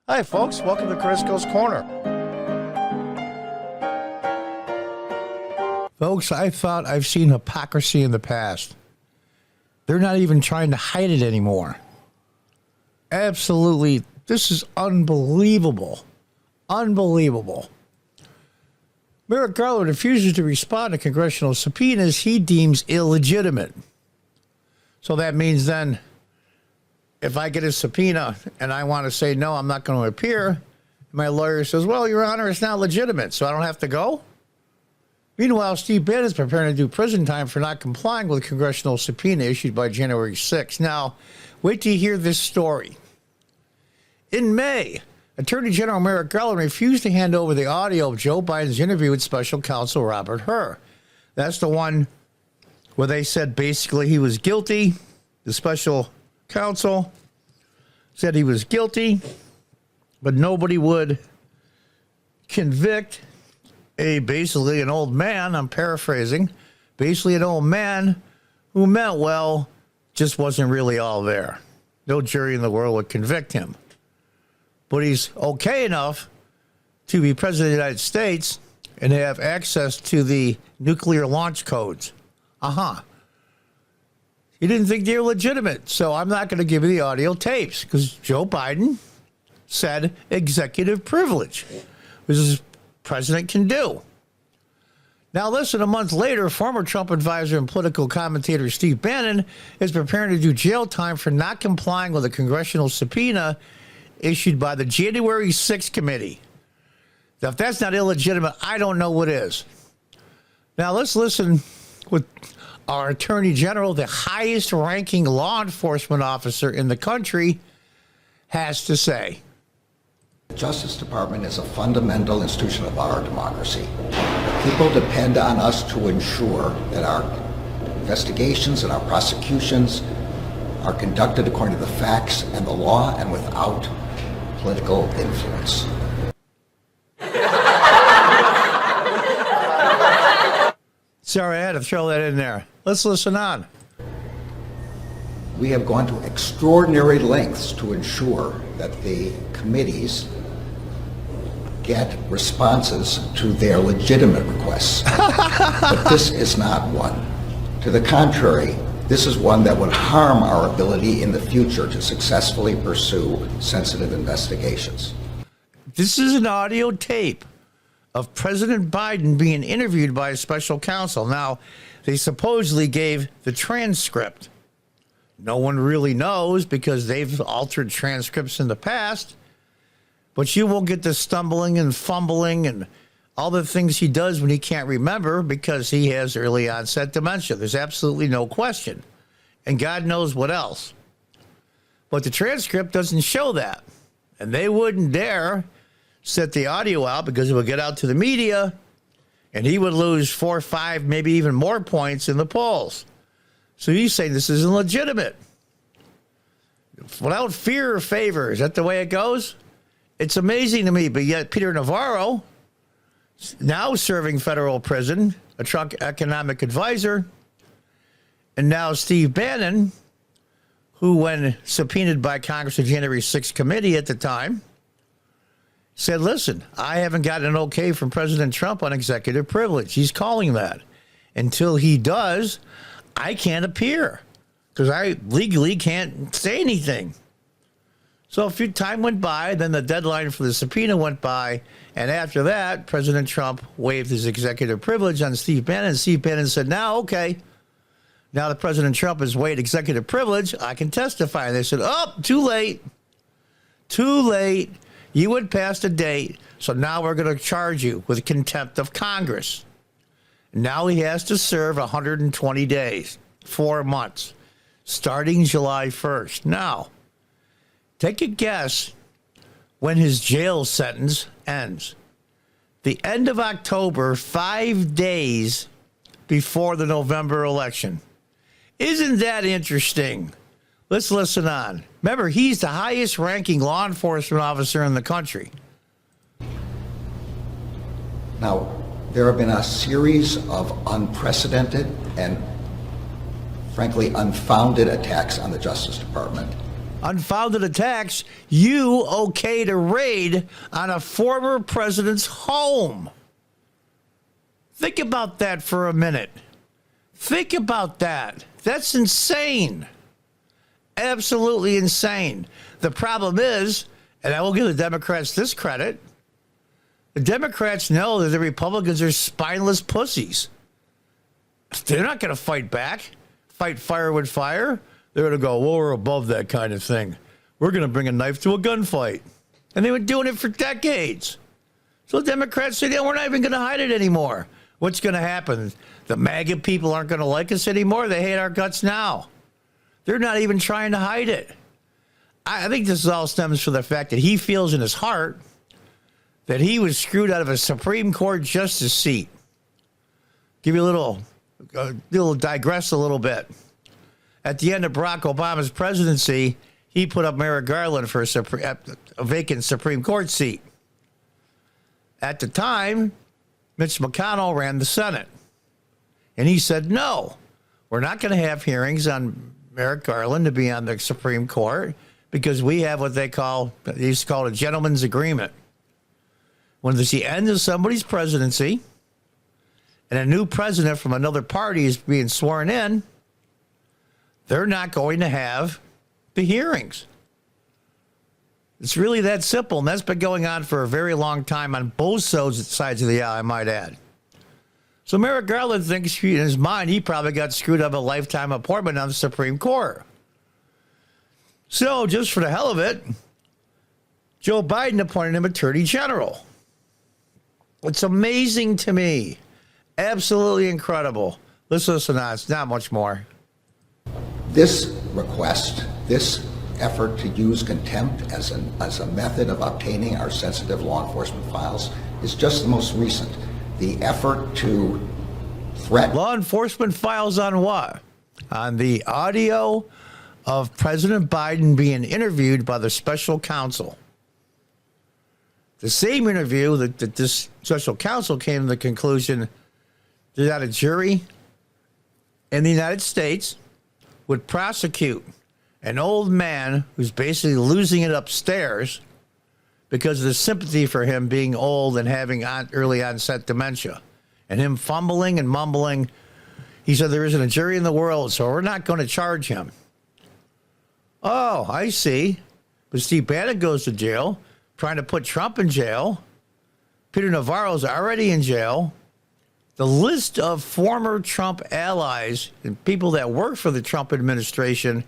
Hi, folks. Welcome to Crisco's Corner. Folks, I thought I've seen hypocrisy in the past. They're not even trying to hide it anymore. Absolutely. This is unbelievable. Unbelievable. Merrick Garland refuses to respond to congressional subpoenas he deems illegitimate. So that means then, if I get a subpoena and I want to say, no, I'm not going to appear, my lawyer says, well, Your Honor, it's not legitimate, so I don't have to go? Meanwhile, Steve Bannon is preparing to do prison time for not complying with a congressional subpoena issued by January 6th. Now, wait till you hear this story. In May, Attorney General Merrick Garland refused to hand over the audio of Joe Biden's interview with special counsel Robert Hur. That's the one where they said basically he was guilty. The special counsel said he was guilty, but nobody would convict basically an old man, I'm paraphrasing, basically an old man who meant well, just wasn't really all there. No jury in the world would convict him. But he's okay enough to be president of the United States and have access to the nuclear launch codes. He didn't think they were legitimate, so I'm not going to give you the audio tapes because Joe Biden said executive privilege, which is president can do. Now, listen, a month later, former Trump advisor and political commentator Steve Bannon is preparing to do jail time for not complying with a congressional subpoena issued by the January 6th committee. Now, if that's not illegitimate, I don't know what is. Now, let's listen with our Attorney General, the highest ranking law enforcement officer in the country, has to say. The Justice Department is a fundamental institution of our democracy. People depend on us to ensure that our investigations and our prosecutions are conducted according to the facts and the law and without political influence. Sorry, I had to throw that in there. Let's listen on. We have gone to extraordinary lengths to ensure that the committees get responses to their legitimate requests. But this is not one. To the contrary, this is one that would harm our ability in the future to successfully pursue sensitive investigations. This is an audio tape of President Biden being interviewed by a special counsel. Now, they supposedly gave the transcript. No one really knows because they've altered transcripts in the past. But you won't get the stumbling and fumbling and all the things he does when he can't remember because he has early onset dementia. There's absolutely no question. And God knows what else. But the transcript doesn't show that. And they wouldn't dare set the audio out because it would get out to the media and he would lose 4 or 5, maybe even more points in the polls. So he's saying this isn't legitimate. Without fear or favor, is that the way it goes? It's amazing to me, but yet Peter Navarro, now serving federal prison, a Trump economic advisor, and now Steve Bannon, who when subpoenaed by Congress, the January 6th committee at the time, said, listen, I haven't gotten an okay from President Trump on executive privilege. He's calling that. Until he does, I can't appear because I legally can't say anything. So a few time went by, then the deadline for the subpoena went by, and after that, President Trump waived his executive privilege on Steve Bannon. Steve Bannon said, now, okay, now that President Trump has waived executive privilege, I can testify. And they said, oh, too late. Too late. You had passed a date, so now we're going to charge you with contempt of Congress. Now he has to serve 120 days, 4 months, starting July 1st. Now, take a guess when his jail sentence ends. The end of October, 5 days before the November election. Isn't that interesting? Let's listen on. Remember, he's the highest ranking law enforcement officer in the country. Now, there have been a series of unprecedented and frankly unfounded attacks on the Justice Department unfounded attacks, you okayed a raid on a former president's home. Think about that for a minute. Think about that. That's insane. Absolutely insane. The problem is, and I will give the Democrats this credit, the Democrats know that the Republicans are spineless pussies. They're not going to fight back, fight fire with fire. They're going to go, well, we're above that kind of thing. We're going to bring a knife to a gunfight. And they've been doing it for decades. So the Democrats say, yeah, we're not even going to hide it anymore. What's going to happen? The MAGA people aren't going to like us anymore. They hate our guts now. They're not even trying to hide it. I think this all stems from the fact that he feels in his heart that he was screwed out of a Supreme Court justice seat. Give you a little digress a little bit. At the end of Barack Obama's presidency, he put up Merrick Garland for a vacant Supreme Court seat. At the time, Mitch McConnell ran the Senate. And he said, no, we're not going to have hearings on Merrick Garland to be on the Supreme Court because we have what they used to call a gentleman's agreement. When there's the end of somebody's presidency and a new president from another party is being sworn in, they're not going to have the hearings. It's really that simple, and that's been going on for a very long time on both sides of the aisle, I might add. So Merrick Garland thinks in his mind he probably got screwed up a lifetime appointment on the Supreme Court. So just for the hell of it, Joe Biden appointed him Attorney General. It's amazing to me. Absolutely incredible. Let's listen to this. Not much more. This request, this effort to use contempt as a method of obtaining our sensitive law enforcement files is just the most recent. The effort to threaten... Law enforcement files on what? On the audio of President Biden being interviewed by the special counsel. The same interview that this special counsel came to the conclusion that a jury in the United States would prosecute an old man who's basically losing it upstairs because of the sympathy for him being old and having early onset dementia and him fumbling and mumbling. He said there isn't a jury in the world, so we're not going to charge him. Oh, I see. But Steve Bannon goes to jail, trying to put Trump in jail. Peter Navarro's already in jail. The list of former Trump allies and people that work for the Trump administration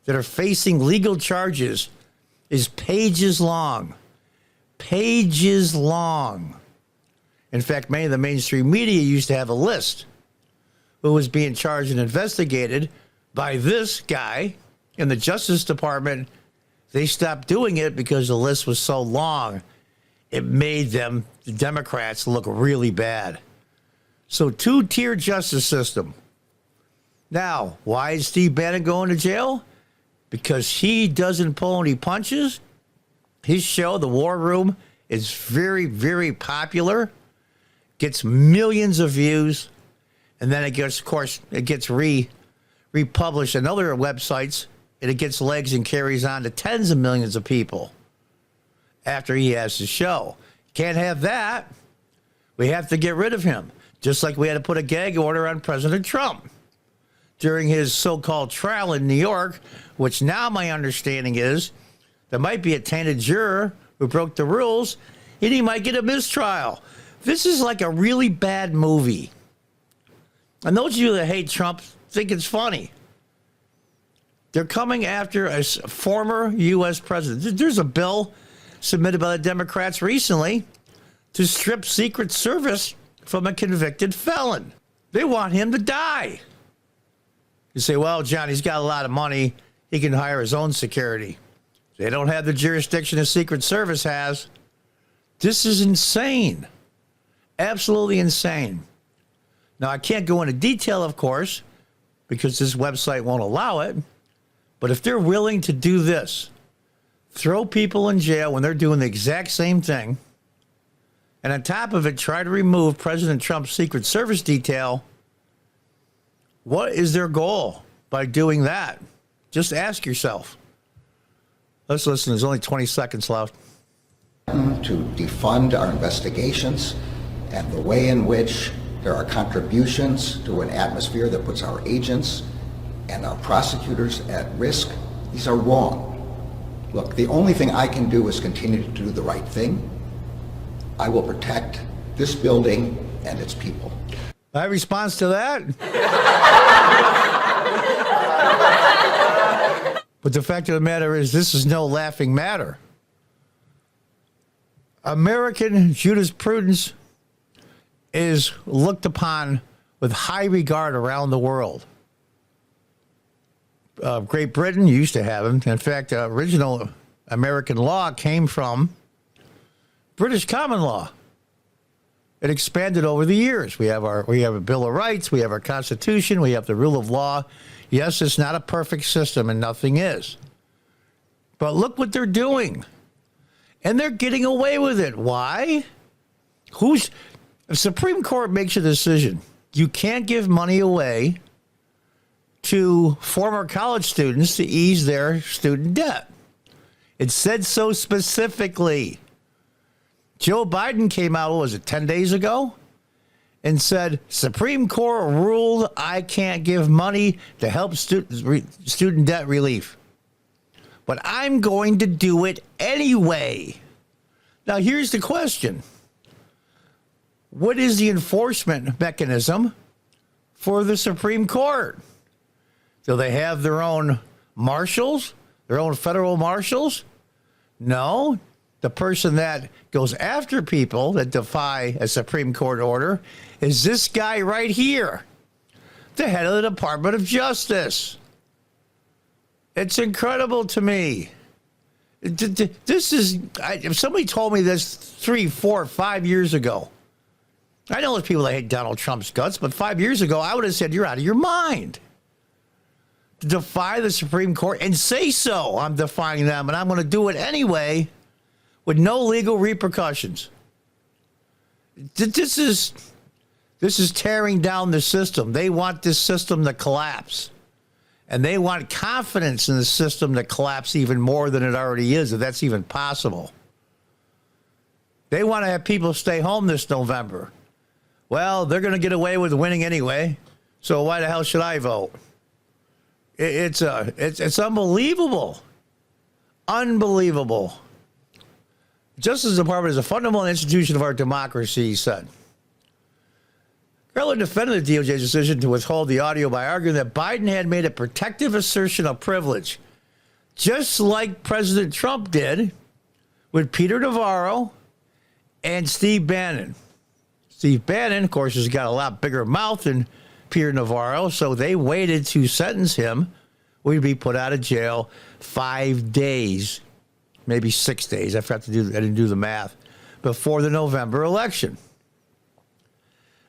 that are facing legal charges is pages long. Pages long. In fact, many of the mainstream media used to have a list who was being charged and investigated by this guy in the Justice Department. They stopped doing it because the list was so long. It made them, the Democrats, look really bad. So two-tier justice system. Now, why is Steve Bannon going to jail? Because he doesn't pull any punches. His show, The War Room, is very, very popular. Gets millions of views. And then it gets, of course, it gets republished on other websites. And it gets legs and carries on to tens of millions of people after he has his show. Can't have that. We have to get rid of him. Just like we had to put a gag order on President Trump during his so-called trial in New York, which now my understanding is there might be a tainted juror who broke the rules, and he might get a mistrial. This is like a really bad movie. And those of you that hate Trump think it's funny. They're coming after a former U.S. president. There's a bill submitted by the Democrats recently to strip Secret Service from a convicted felon. They want him to die. You say, well, John, he's got a lot of money. He can hire his own security. They don't have the jurisdiction the Secret Service has. This is insane. Absolutely insane. Now, I can't go into detail, of course, because this website won't allow it. But if they're willing to do this, throw people in jail when they're doing the exact same thing, and on top of it, try to remove President Trump's Secret Service detail, what is their goal by doing that? Just ask yourself. Let's listen. There's only 20 seconds left. To defund our investigations and the way in which there are contributions to an atmosphere that puts our agents and our prosecutors at risk, these are wrong. Look, the only thing I can do is continue to do the right thing. I will protect this building and its people. My response to that? But the fact of the matter is, this is no laughing matter. American jurisprudence is looked upon with high regard around the world. Great Britain used to have them. In fact, original American law came from British common law. It expanded over the years. We have a Bill of Rights, we have our Constitution, we have the rule of law. Yes, it's not a perfect system, and nothing is. But look what they're doing. And they're getting away with it. Why? The Supreme Court makes a decision. You can't give money away to former college students to ease their student debt. It said so specifically. Joe Biden came out, what was it, 10 days ago? And said, Supreme Court ruled I can't give money to help student debt relief. But I'm going to do it anyway. Now, here's the question. What is the enforcement mechanism for the Supreme Court? Do they have their own marshals, their own federal marshals? No. The person that goes after people that defy a Supreme Court order is this guy right here, the head of the Department of Justice. It's incredible to me. This is, if somebody told me this 3, 4, 5 years ago, I know there's people that hate Donald Trump's guts, but 5 years ago, I would have said, you're out of your mind. To defy the Supreme Court and say so, I'm defying them, and I'm going to do it anyway with no legal repercussions. This is tearing down the system. They want this system to collapse. And they want confidence in the system to collapse even more than it already is, if that's even possible. They want to have people stay home this November. Well, they're going to get away with winning anyway, so why the hell should I vote? It's unbelievable. Unbelievable. Justice Department is a fundamental institution of our democracy, he said. Garland defended the DOJ's decision to withhold the audio by arguing that Biden had made a protective assertion of privilege, just like President Trump did with Peter Navarro and Steve Bannon. Steve Bannon, of course, has got a lot bigger mouth than Peter Navarro, so they waited to sentence him. We'd be put out of jail 5 days, maybe 6 days. I didn't do the math, before the November election.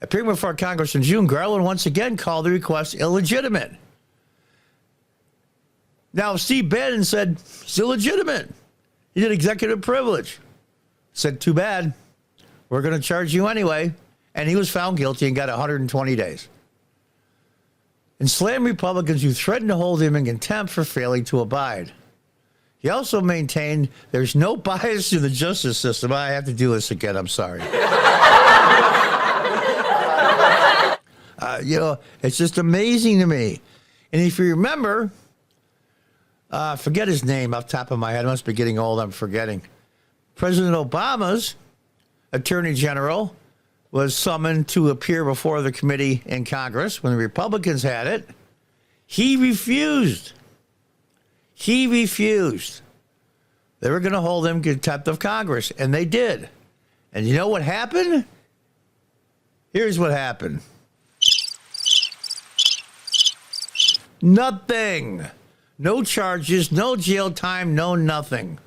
Appearing before Congress in June, Garland once again called the request illegitimate. Now, Steve Bannon said it's illegitimate. He did executive privilege. Said, too bad. We're going to charge you anyway. And he was found guilty and got 120 days. And slammed Republicans who threatened to hold him in contempt for failing to abide. He also maintained there's no bias in the justice system. I have to do this again. I'm sorry. It's just amazing to me. And if you remember, forget his name off the top of my head. I must be getting old. I'm forgetting. President Obama's Attorney General was summoned to appear before the committee in Congress when the Republicans had it. He refused. He refused. They were going to hold him in contempt of Congress, and they did. And you know what happened? Here's what happened. Nothing. No charges, no jail time, no nothing.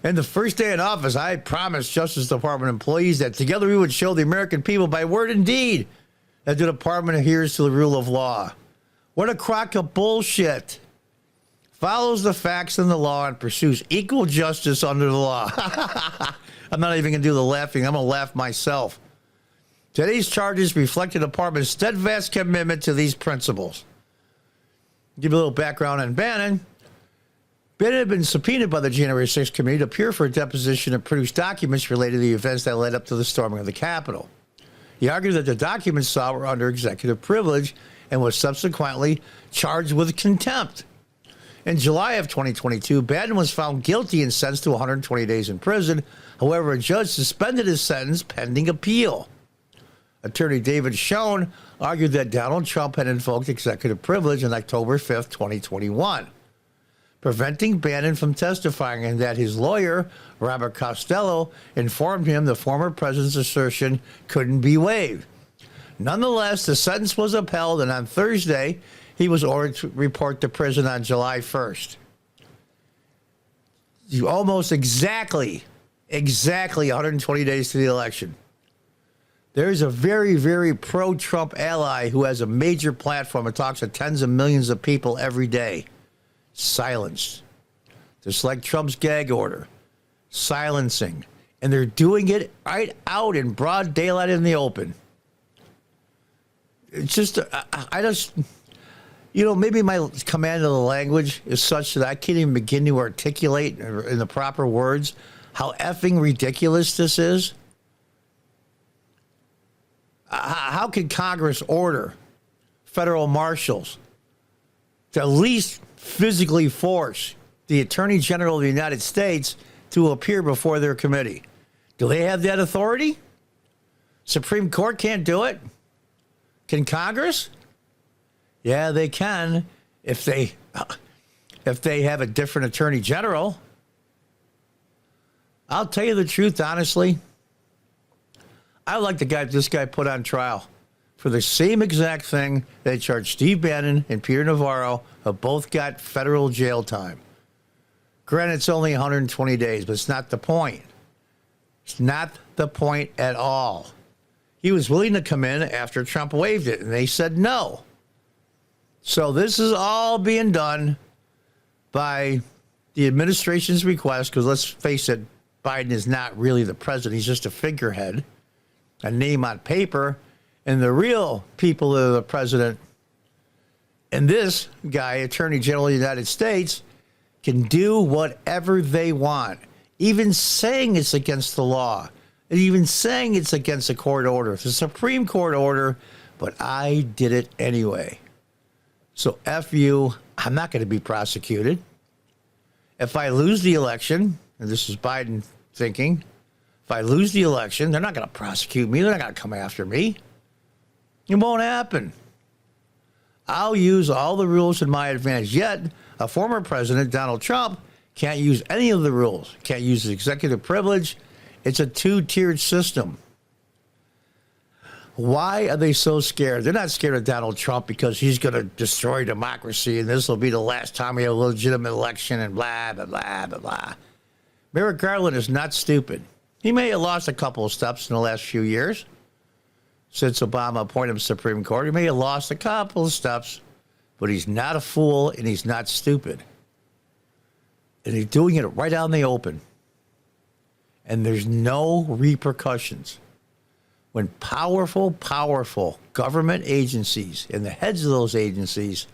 And the first day in office, I promised Justice Department employees that together we would show the American people by word and deed that the department adheres to the rule of law. What a crock of bullshit. Follows the facts and the law and pursues equal justice under the law. I'm not even going to do the laughing. I'm going to laugh myself. Today's charges reflect the department's steadfast commitment to these principles. Give you a little background on Bannon. Bannon had been subpoenaed by the January 6th committee to appear for a deposition and produce documents related to the events that led up to the storming of the Capitol. He argued that the documents sought were under executive privilege and was subsequently charged with contempt. In July of 2022, Bannon was found guilty and sentenced to 120 days in prison. However, a judge suspended his sentence pending appeal. Attorney David Schoen argued that Donald Trump had invoked executive privilege on October 5th, 2021, preventing Bannon from testifying, and that his lawyer, Robert Costello, informed him the former president's assertion couldn't be waived. Nonetheless, the sentence was upheld, and on Thursday, he was ordered to report to prison on July 1st. Almost exactly 120 days to the election. There's a very, very pro-Trump ally who has a major platform and talks to tens of millions of people every day. Silenced. Just like Trump's gag order. Silencing. And they're doing it right out in broad daylight in the open. It's just, maybe my command of the language is such that I can't even begin to articulate in the proper words how effing ridiculous this is. How can Congress order federal marshals to at least physically force the Attorney General of the United States to appear before their committee? Do they have that authority? Supreme Court can't do it. Can Congress? Yeah, they can if they have a different Attorney General. I'll tell you the truth, honestly. I like this guy put on trial for the same exact thing they charged Steve Bannon and Peter Navarro, who both got federal jail time. Granted, it's only 120 days, but it's not the point. It's not the point at all. He was willing to come in after Trump waived it, and they said no. So this is all being done by the administration's request, because let's face it, Biden is not really the president. He's just a figurehead, a name on paper, and the real people of the president and this guy, Attorney General of the United States, can do whatever they want, even saying it's against the law, even saying it's against a court order. It's a Supreme Court order, but I did it anyway. So F you, I'm not going to be prosecuted. If I lose the election, and this is Biden thinking, if I lose the election, they're not going to prosecute me. They're not going to come after me. It won't happen. I'll use all the rules in my advantage. Yet, a former president, Donald Trump, can't use any of the rules. Can't use the executive privilege. It's a two-tiered system. Why are they so scared? They're not scared of Donald Trump because he's going to destroy democracy and this will be the last time we have a legitimate election and blah, blah, blah, blah, blah. Merrick Garland is not stupid. He may have lost a couple of steps in the last few years since Obama appointed him Supreme Court. He may have lost a couple of steps, but he's not a fool and he's not stupid. And he's doing it right out in the open. And there's no repercussions. When powerful government agencies and the heads of those agencies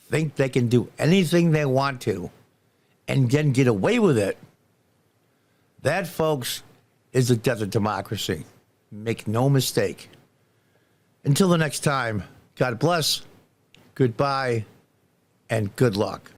think they can do anything they want to and then get away with it, that, folks, is the death of democracy. Make no mistake. Until the next time, God bless, goodbye, and good luck.